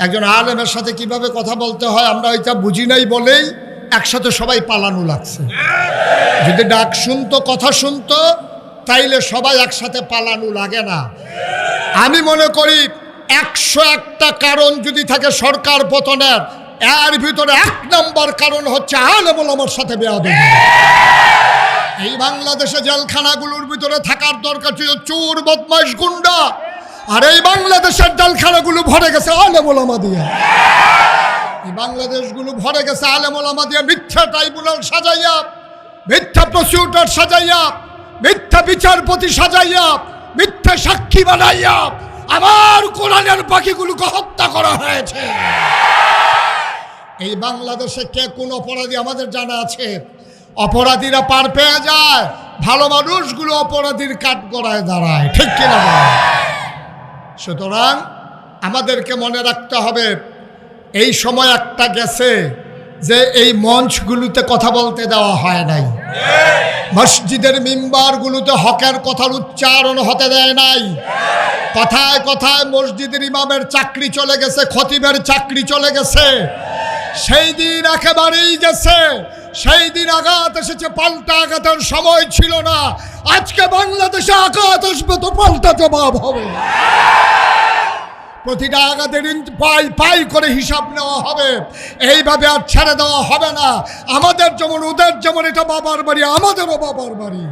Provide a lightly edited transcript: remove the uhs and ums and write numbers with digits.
একজন আলেমের সাথে কিভাবে কথা বলতে হয় আমরা ওইটা বুঝি নাই বলেই একসাথে সবাই পালানো লাগছে। যদি ডাক শুনতো, কথা শুনতো, তাইলে সবাই একসাথে পালানো লাগে না। আমি মনে করি 101টা কারণ যদি থাকে সরকার পতনের, এর ভিতরে 1 নম্বর কারণ হচ্ছে আলেম ওলামার সাথে বেয়াদবি। এই বাংলাদেশে জেলখানাগুলোর ভিতরে থাকার দরকার ছিল চোর, বদমাইশ, গুন্ডা, আর এই বাংলাদেশের জেলখানাগুলো ভরে গেছে আলেম ওলামা দিয়ে। এই বাংলাদেশগুলো ভরে গেছে আলেম ওলামা দিয়ে, মিথ্যা ট্রাইব্যুনাল সাজাইয়া, মিথ্যা প্রসিকিউটর সাজাইয়া, মিথ্যা বিচারপতি সাজাইয়া, মিথ্যা সাক্ষী বানাইয়া আমার কোরআনের পাখিগুলোকে হত্যা করা হয়েছে। এই বাংলাদেশে কে কোন অপরাধী আমাদের জানা আছে? অপরাধীরা পার পেয়ে যায়, ভালো মানুষগুলো অপরাধীর কাঠগড়ায় দাঁড়ায়, ঠিক কিনা? সুতরাং আমাদেরকে মনে রাখতে হবে এই সময় একটা গেছে যে এই মঞ্চগুলোতে কথা বলতে দেওয়া হয় নাই, মসজিদের মিম্বারগুলোতে হকের কথার উচ্চারণ হতে দেয় নাই। কথায় কথায় মসজিদের ইমামের চাকরি চলে গেছে, খতিবের চাকরি চলে গেছে। সেই দিন একেবারেই গেছে। সেই দিন আঘাত এসেছে, পাল্টা আঘাতের সময় ছিল না। আজকে বাংলাদেশে আঘাত আসবে তো পাল্টা জবাব হবে। প্রতিটা আঘাতের পাই পাই করে হিসাব নেওয়া হবে। এইভাবে আর ছেড়ে দেওয়া হবে না। আমাদের যেমন ওদের যেমন এটা বাবার বাড়ি, আমাদেরও বাবার বাড়ি।